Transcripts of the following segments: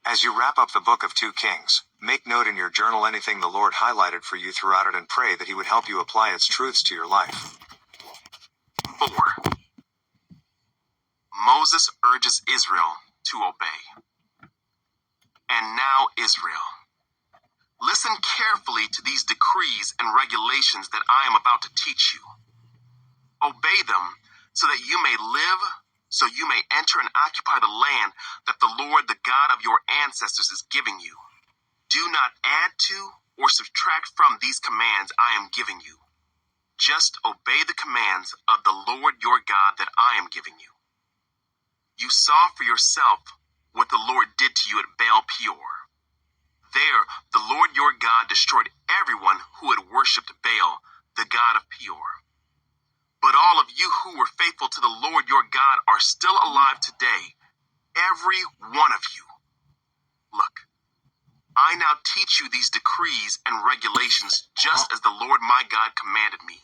As you wrap up the book of 2 Kings, make note in your journal anything the Lord highlighted for you throughout it and pray that He would help you apply its truths to your life. 4. Moses urges Israel to obey. And now Israel, listen carefully to these decrees and regulations that I am about to teach you. Obey them so that you may live, so you may enter and occupy the land that the Lord, the God of your ancestors, is giving you. Do not add to or subtract from these commands I am giving you. Just obey the commands of the Lord your God that I am giving you. You saw for yourself what the Lord did to you at Baal Peor. There, the Lord your God destroyed everyone who had worshipped Baal, the god of Peor. But all of you who were faithful to the Lord your God are still alive today, every one of you. Look, I now teach you these decrees and regulations just as the Lord my God commanded me,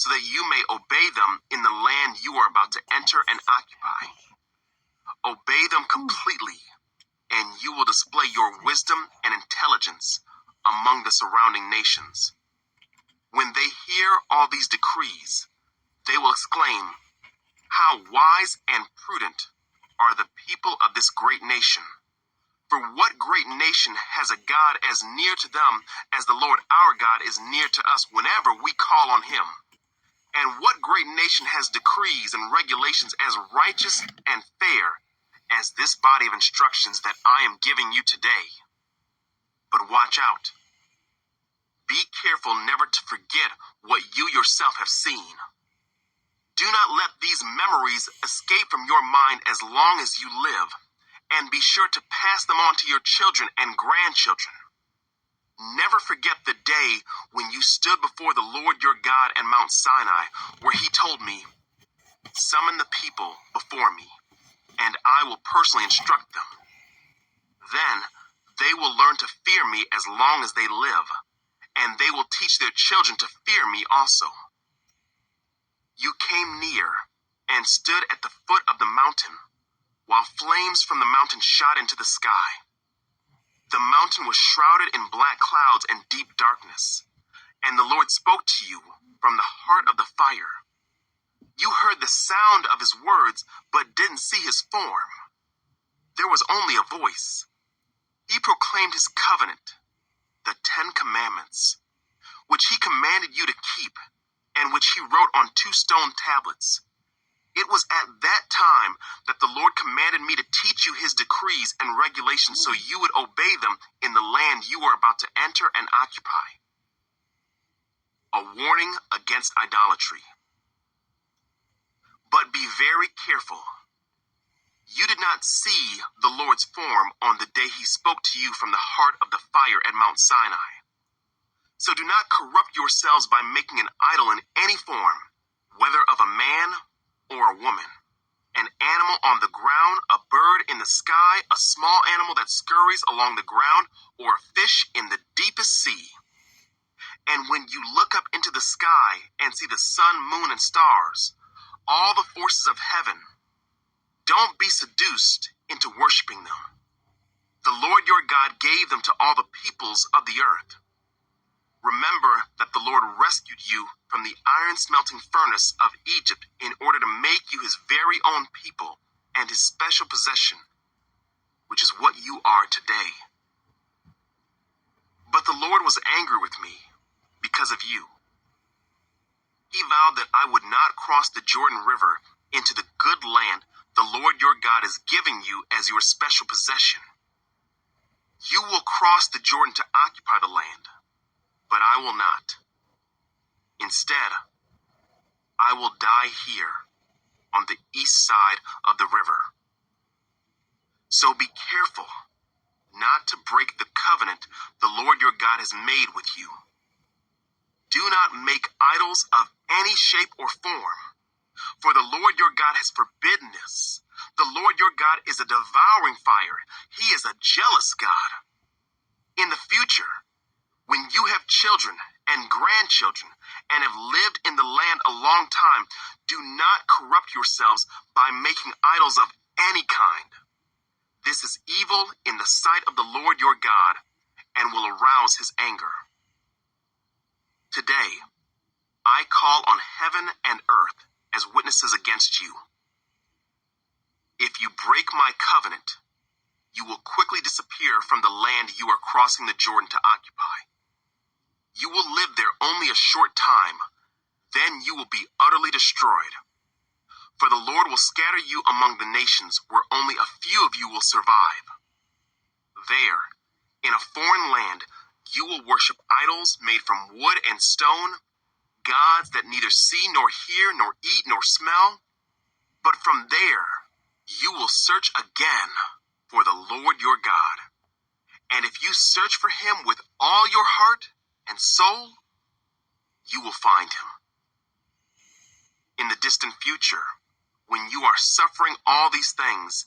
so that you may obey them in the land you are about to enter and occupy. Obey them completely, and you will display your wisdom and intelligence among the surrounding nations. When they hear all these decrees, they will exclaim, "How wise and prudent are the people of this great nation! For what great nation has a God as near to them as the Lord our God is near to us whenever we call on Him? And what great nation has decrees and regulations as righteous and fair as this body of instructions that I am giving you today? But watch out. Be careful never to forget what you yourself have seen. Do not let these memories escape from your mind as long as you live, and be sure to pass them on to your children and grandchildren. Never forget the day when you stood before the Lord your God at Mount Sinai, where He told me, 'Summon the people before me, and I will personally instruct them. Then they will learn to fear me as long as they live, and they will teach their children to fear me also.' You came near and stood at the foot of the mountain, while flames from the mountain shot into the sky. The mountain was shrouded in black clouds and deep darkness, and the Lord spoke to you from the heart of the fire. You heard the sound of His words, but didn't see His form. There was only a voice. He proclaimed His covenant, the 10 Commandments, which He commanded you to keep, and which He wrote on 2 stone tablets. It was at that time that the Lord commanded me to teach you His decrees and regulations so you would obey them in the land you are about to enter and occupy. A warning against idolatry. But be very careful. You did not see the Lord's form on the day He spoke to you from the heart of the fire at Mount Sinai. So do not corrupt yourselves by making an idol in any form, whether of a man or a woman, an animal on the ground, a bird in the sky, a small animal that scurries along the ground, or a fish in the deepest sea. And when you look up into the sky and see the sun, moon, and stars, all the forces of heaven, don't be seduced into worshiping them. The Lord your God gave them to all the peoples of the earth. Remember that the Lord rescued you from the iron-smelting furnace of Egypt in order to make you His very own people and His special possession, which is what you are today. But the Lord was angry with me because of you. He vowed that I would not cross the Jordan River into the good land the Lord your God is giving you as your special possession. You will cross the Jordan to occupy the land, but I will not. Instead, I will die here on the east side of the river. So be careful not to break the covenant the Lord your God has made with you. Do not make idols of any shape or form, for the Lord your God has forbidden this. The Lord your God is a devouring fire. He is a jealous God. In the future, when you have children and grandchildren and have lived in the land a long time, do not corrupt yourselves by making idols of any kind. This is evil in the sight of the Lord your God and will arouse his anger. Today, I call on heaven and earth as witnesses against you. If you break my covenant, you will quickly disappear from the land you are crossing the Jordan to occupy. You will live there only a short time, then you will be utterly destroyed. For the Lord will scatter you among the nations where only a few of you will survive. There, in a foreign land, you will worship idols made from wood and stone, gods that neither see nor hear nor eat nor smell. But from there, you will search again for the Lord your God. And if you search for him with all your heart and soul, you will find him. In the distant future, when you are suffering all these things,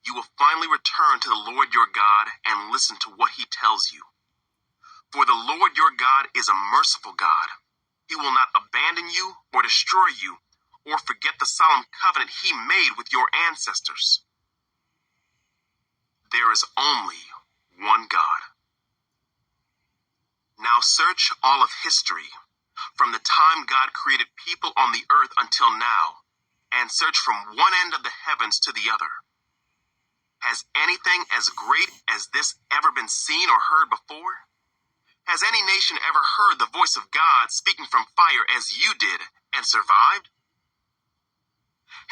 you will finally return to the Lord your God and listen to what he tells you. For the Lord your God is a merciful God. He will not abandon you or destroy you or forget the solemn covenant he made with your ancestors. There is only one God. Now search all of history, from the time God created people on the earth until now, and search from one end of the heavens to the other. Has anything as great as this ever been seen or heard before? Has any nation ever heard the voice of God speaking from fire as you did and survived?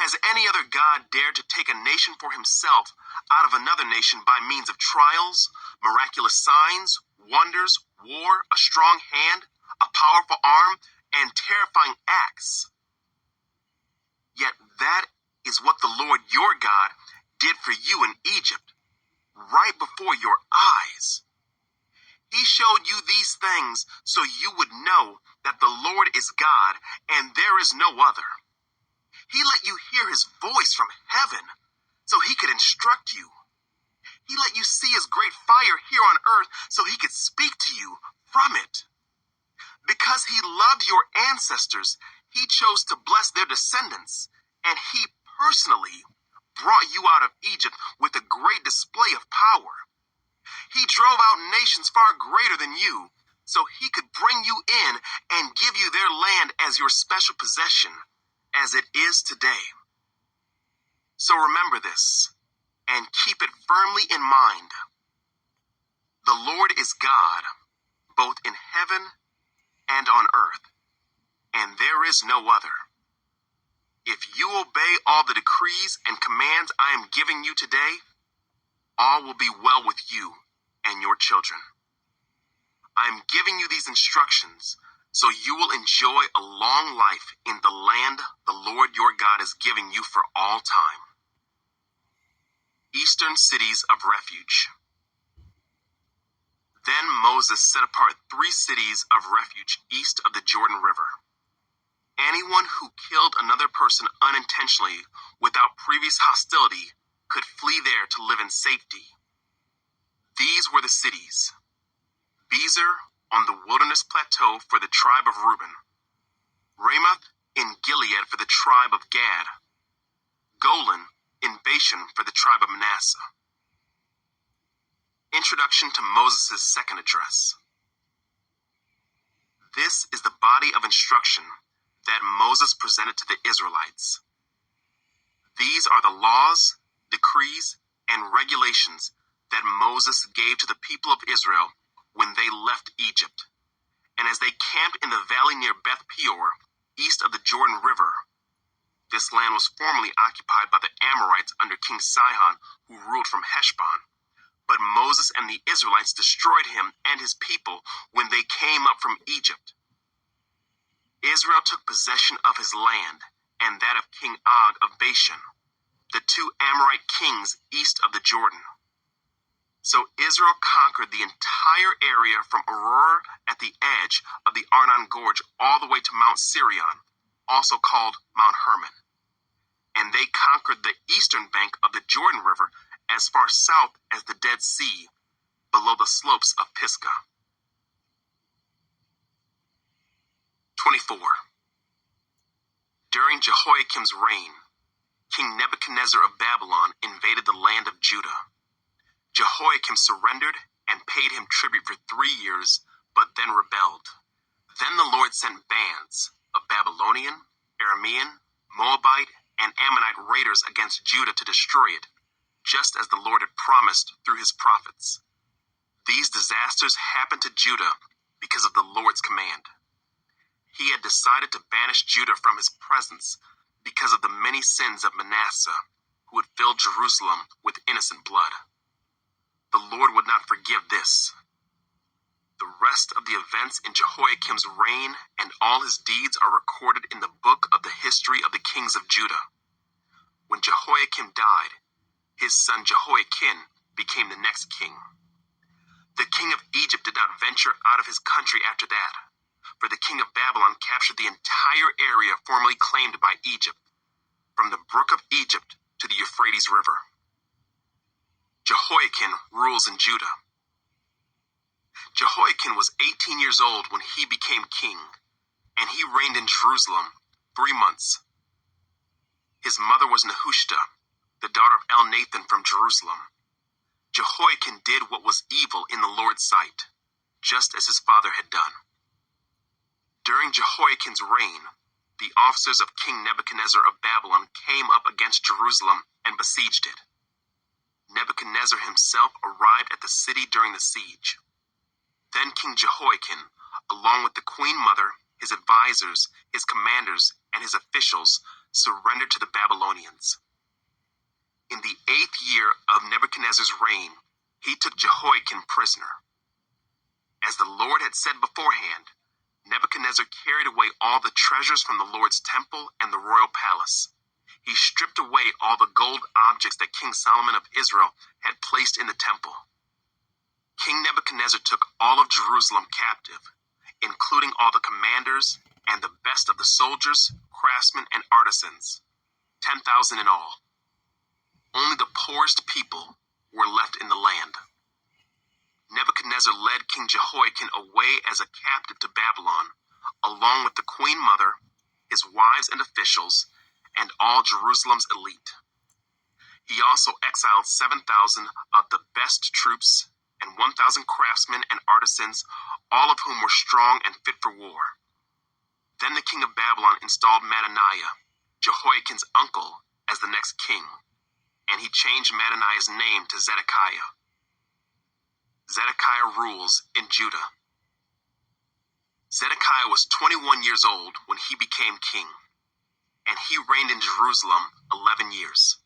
Has any other God dared to take a nation for himself out of another nation by means of trials, miraculous signs, wonders, war, a strong hand, a powerful arm, and terrifying acts? Yet that is what the Lord your God did for you in Egypt, right before your eyes. He showed you these things so you would know that the Lord is God and there is no other. He let you hear his voice from heaven so he could instruct you. He let you see his great fire here on earth so he could speak to you from it. Because he loved your ancestors, he chose to bless their descendants, and he personally brought you out of Egypt with a great display of power. He drove out nations far greater than you, so he could bring you in and give you their land as your special possession, as it is today. So remember this, and keep it firmly in mind. The Lord is God, both in heaven and on earth, and there is no other. If you obey all the decrees and commands I am giving you today, all will be well with you and your children. I am giving you these instructions so you will enjoy a long life in the land the Lord your God is giving you for all time. Eastern cities of refuge. Then Moses set apart 3 cities of refuge east of the Jordan River. Anyone who killed another person unintentionally without previous hostility could flee there to live in safety. These were the cities: Bezer on the wilderness plateau for the tribe of Reuben, Ramoth in Gilead for the tribe of Gad, Golan in Bashan for the tribe of Manasseh. Introduction to Moses' second address. This is the body of instruction that Moses presented to the Israelites. These are the laws, decrees, and regulations that Moses gave to the people of Israel when they left Egypt, and as they camped in the valley near Beth Peor, east of the Jordan River. This land was formerly occupied by the Amorites under King Sihon, who ruled from Heshbon. But Moses and the Israelites destroyed him and his people when they came up from Egypt. Israel took possession of his land and that of King Og of Bashan, the 2 Amorite kings east of the Jordan. So Israel conquered the entire area from Aroer at the edge of the Arnon Gorge all the way to Mount Sirion, also called Mount Hermon. And they conquered the eastern bank of the Jordan River as far south as the Dead Sea, below the slopes of Pisgah. 24. During Jehoiakim's reign, King Nebuchadnezzar of Babylon invaded the land of Judah. Jehoiakim surrendered and paid him tribute for 3 years, but then rebelled. Then the Lord sent bands of Babylonian, Aramean, Moabite, and Ammonite raiders against Judah to destroy it, just as the Lord had promised through his prophets. These disasters happened to Judah because of the Lord's command. He had decided to banish Judah from his presence because of the many sins of Manasseh, who had filled Jerusalem with innocent blood. The Lord would not forgive this. The rest of the events in Jehoiakim's reign and all his deeds are recorded in the book of the history of the kings of Judah. When Jehoiakim died, his son Jehoiakim became the next king. The king of Egypt did not venture out of his country after that, for the king of Babylon captured the entire area formerly claimed by Egypt, from the brook of Egypt to the Euphrates River. Jehoiakim rules in Judah. Jehoiakim was 18 years old when he became king, and he reigned in Jerusalem 3 months. His mother was Nehushta, the daughter of Elnathan from Jerusalem. Jehoiakim did what was evil in the Lord's sight, just as his father had done. During Jehoiakim's reign, the officers of King Nebuchadnezzar of Babylon came up against Jerusalem and besieged it. Nebuchadnezzar himself arrived at the city during the siege. Then King Jehoiakim, along with the queen mother, his advisors, his commanders, and his officials, surrendered to the Babylonians. In the 8th year of Nebuchadnezzar's reign, he took Jehoiakim prisoner. As the Lord had said beforehand, Nebuchadnezzar carried away all the treasures from the Lord's temple and the royal palace. He stripped away all the gold objects that King Solomon of Israel had placed in the temple. King Nebuchadnezzar took all of Jerusalem captive, including all the commanders and the best of the soldiers, craftsmen, and artisans, 10,000 in all. Only the poorest people were left in the land. Nebuchadnezzar led King Jehoiakim away as a captive to Babylon, along with the queen mother, his wives and officials, and all Jerusalem's elite. He also exiled 7,000 of the best troops and 1,000 craftsmen and artisans, all of whom were strong and fit for war. Then the king of Babylon installed Mattaniah, Jehoiakim's uncle, as the next king, and he changed Mattaniah's name to Zedekiah. Zedekiah rules in Judah. Zedekiah was 21 years old when he became king, and he reigned in Jerusalem 11 years.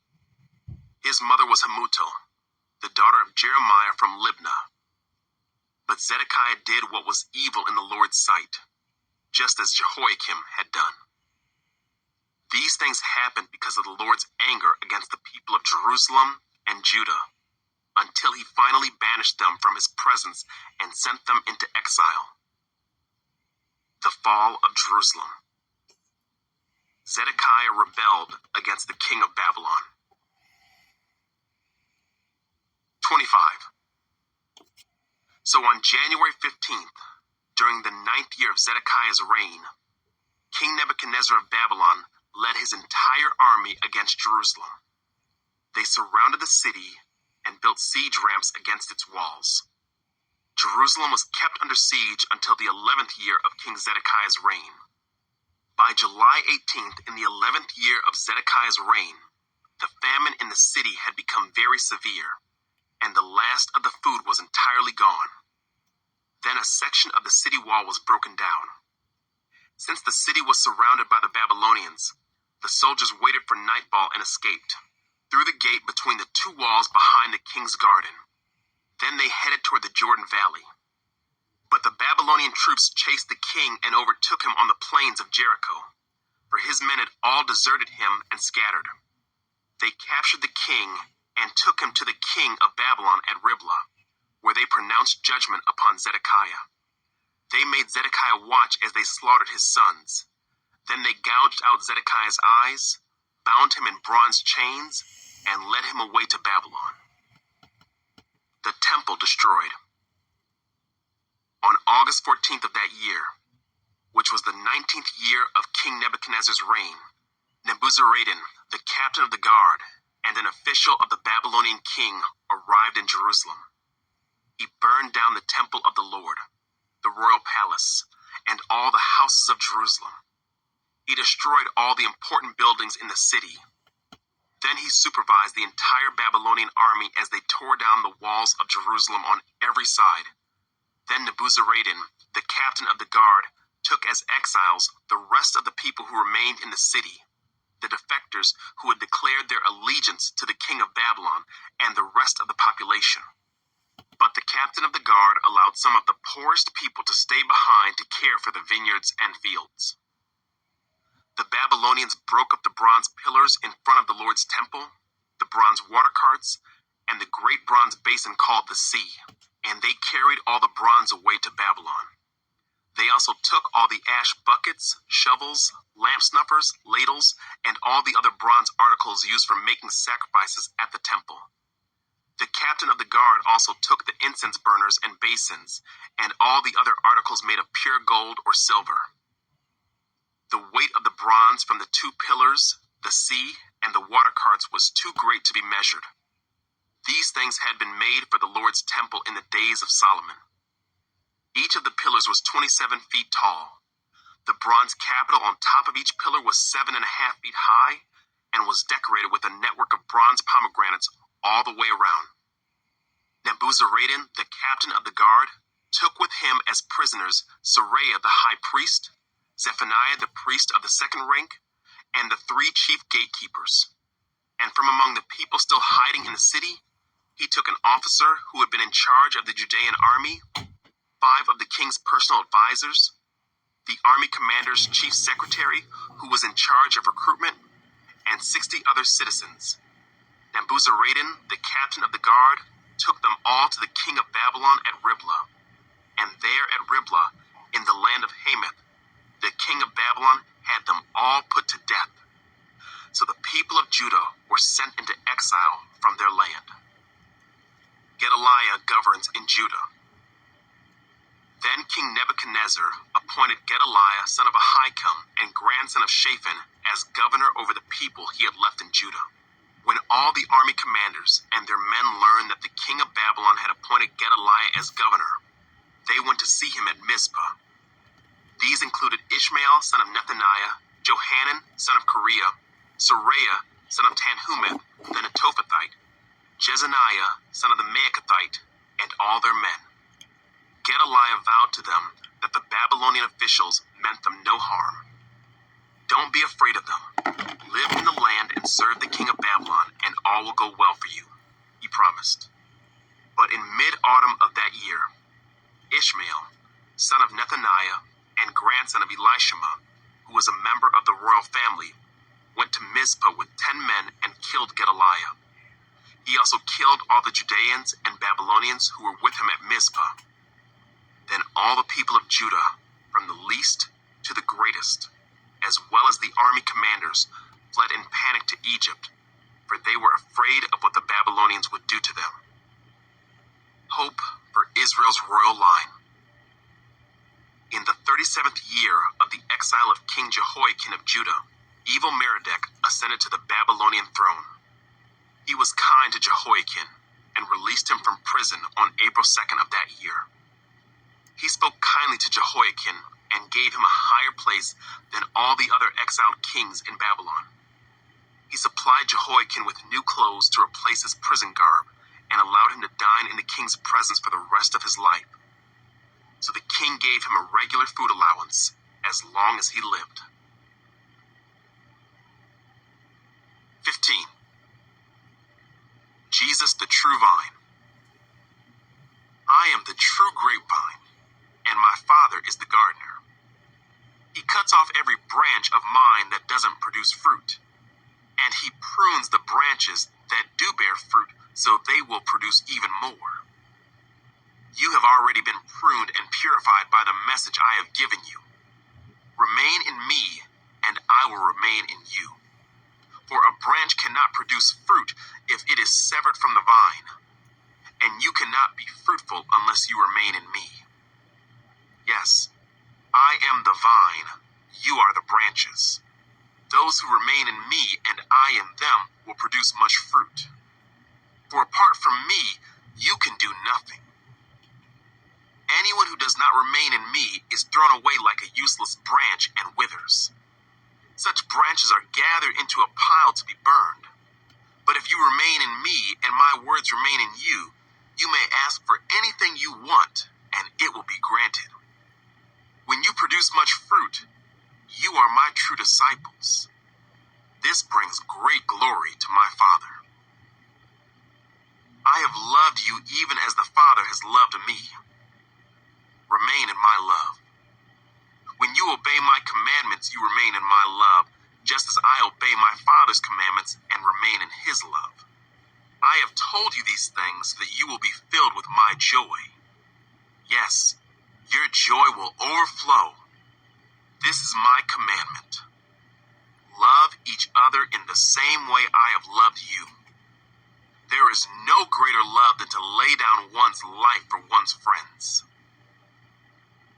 His mother was Hamutal, the daughter of Jeremiah from Libnah. But Zedekiah did what was evil in the Lord's sight, just as Jehoiakim had done. These things happened because of the Lord's anger against the people of Jerusalem and Judah, until he finally banished them from his presence and sent them into exile. The fall of Jerusalem. Zedekiah rebelled against the king of Babylon. 25. So on January 15th, during the 9th year of Zedekiah's reign, King Nebuchadnezzar of Babylon led his entire army against Jerusalem. They surrounded the city and built siege ramps against its walls. Jerusalem was kept under siege until the 11th year of King Zedekiah's reign. By July 18th, in the 11th year of Zedekiah's reign, the famine in the city had become very severe, and the last of the food was entirely gone. Then a section of the city wall was broken down. Since the city was surrounded by the Babylonians, the soldiers waited for nightfall and escaped through the gate between the 2 walls behind the king's garden. Then they headed toward the Jordan Valley. But the Babylonian troops chased the king and overtook him on the plains of Jericho, for his men had all deserted him and scattered. They captured the king and took him to the king of Babylon at Riblah, where they pronounced judgment upon Zedekiah. They made Zedekiah watch as they slaughtered his sons. Then they gouged out Zedekiah's eyes, bound him in bronze chains, and led him away to Babylon. The temple destroyed. On August 14th of that year, which was the 19th year of King Nebuchadnezzar's reign, Nebuzaradan, the captain of the guard, and an official of the Babylonian king, arrived in Jerusalem. He burned down the temple of the Lord, the royal palace, and all the houses of Jerusalem. He destroyed all the important buildings in the city. Then he supervised the entire Babylonian army as they tore down the walls of Jerusalem on every side. Then Nebuzaradan, the captain of the guard, took as exiles the rest of the people who remained in the city, the defectors who had declared their allegiance to the king of Babylon, and the rest of the population. But the captain of the guard allowed some of the poorest people to stay behind to care for the vineyards and fields. The Babylonians broke up the bronze pillars in front of the Lord's temple, the bronze water carts, and the great bronze basin called the Sea, and they carried all the bronze away to Babylon. They also took all the ash buckets, shovels, lamp snuffers, ladles, and all the other bronze articles used for making sacrifices at the temple. The captain of the guard also took the incense burners and basins, and all the other articles made of pure gold or silver. The weight of the bronze from the two pillars, the sea, and the water carts was too great to be measured. These things had been made for the Lord's temple in the days of Solomon. Each of the pillars was 27 feet tall. The bronze capital on top of each pillar was 7.5 feet high and was decorated with a network of bronze pomegranates all the way around. Nebuzaradan, the captain of the guard, took with him as prisoners Seraiah the high priest, Zephaniah the priest of the second rank, and the 3 chief gatekeepers. And from among the people still hiding in the city, he took an officer who had been in charge of the Judean army, 5 of the king's personal advisors, the army commander's chief secretary, who was in charge of recruitment, and 60 other citizens. Nebuzaradan, the captain of the guard, took them all to the king of Babylon at Riblah. And there at Riblah, in the land of Hamath, the king of Babylon had them all put to death. So the people of Judah were sent into exile from their land. Gedaliah governs in Judah. Then King Nebuchadnezzar appointed Gedaliah, son of Ahikam and grandson of Shaphan, as governor over the people he had left in Judah. When all the army commanders and their men learned that the king of Babylon had appointed Gedaliah as governor, they went to see him at Mizpah. These included Ishmael, son of Nethaniah, Johanan, son of Kareah, Seraiah, son of Tanhumeth, the Netophathite, Jezaniah, son of the Maacathite, and all their men. Gedaliah vowed to them that the Babylonian officials meant them no harm. Don't be afraid of them. Live in the land and serve the king of Babylon, and all will go well for you, he promised. But in mid-autumn of that year, Ishmael, son of Nethaniah and grandson of Elishama, who was a member of the royal family, went to Mizpah with 10 men and killed Gedaliah. He also killed all the Judeans and Babylonians who were with him at Mizpah. Then all the people of Judah, from the least to the greatest, as well as the army commanders, fled in panic to Egypt, for they were afraid of what the Babylonians would do to them. Hope for Israel's royal line. In the 37th year of the exile of King Jehoiakim of Judah, evil Merodach ascended to the Babylonian throne. He was kind to Jehoiakim and released him from prison on April 2nd of that year. He spoke kindly to Jehoiakim and gave him a higher place than all the other exiled kings in Babylon. He supplied Jehoiakim with new clothes to replace his prison garb and allowed him to dine in the king's presence for the rest of his life. So the king gave him a regular food allowance as long as he lived. 15. Jesus the true vine. I am the true grapevine, and my Father is the gardener. He cuts off every branch of mine that doesn't produce fruit, and he prunes the branches that do bear fruit so they will produce even more. You have already been pruned and purified by the message I have given you. Remain in me, and I will remain in you. For a branch cannot produce fruit if it is severed from the vine, and you cannot be fruitful unless you remain in me. Yes, I am the vine, you are the branches. Those who remain in me and I in them will produce much fruit. For apart from me, you can do nothing. Anyone who does not remain in me is thrown away like a useless branch and withers. Such branches are gathered into a pile to be burned. But if you remain in me and my words remain in you, you may ask for anything you want, and it will be granted. When you produce much fruit, you are my true disciples. This brings great glory to my Father. I have loved you even as the Father has loved me. Remain in my love. When you obey my commandments, you remain in my love, just as I obey my Father's commandments and remain in his love. I have told you these things so that you will be filled with my joy. Yes, your joy will overflow. This is my commandment. Love each other in the same way I have loved you. There is no greater love than to lay down one's life for one's friends.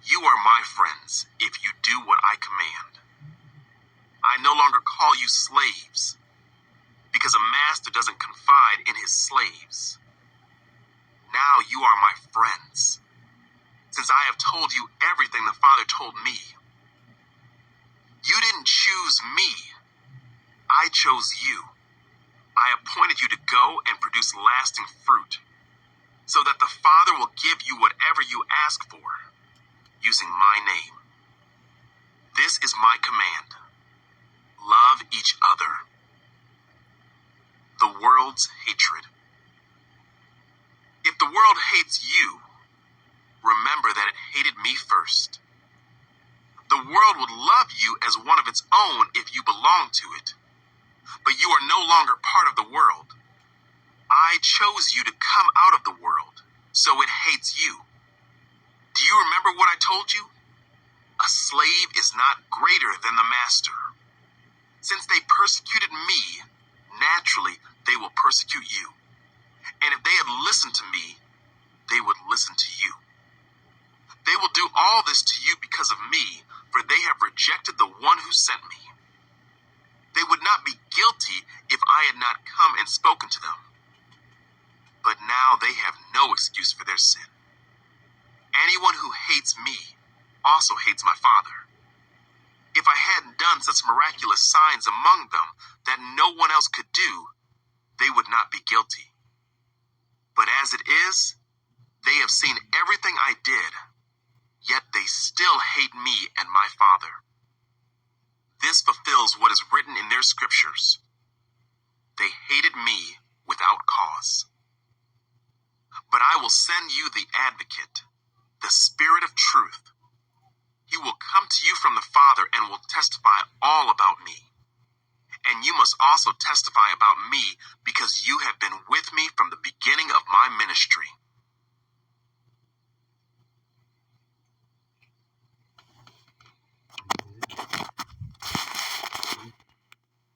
You are my friends if you do what I command. I no longer call you slaves, because a master doesn't confide in his slaves. Now you are my friends, since I have told you everything the Father told me. You didn't choose me. I chose you. I appointed you to go and produce lasting fruit, so that the Father will give you whatever you ask for, using my name. This is my command. Love each other. The world's hatred. If the world hates you, remember that it hated me first. The world would love you as one of its own if you belong to it. But you are no longer part of the world. I chose you to come out of the world, so it hates you. Do you remember what I told you? A slave is not greater than the master. Since they persecuted me, naturally they will persecute you. And if they had listened to me, they would listen to you. They will do all this to you because of me, for they have rejected the one who sent me. They would not be guilty if I had not come and spoken to them. But now they have no excuse for their sin. Anyone who hates me also hates my Father. If I hadn't done such miraculous signs among them that no one else could do, they would not be guilty. But as it is, they have seen everything I did, yet they still hate me and my Father. This fulfills what is written in their scriptures. They hated me without cause. But I will send you the Advocate, the Spirit of truth. He will come to you from the Father and will testify all about me. And you must also testify about me because you have been with me from the beginning of my ministry.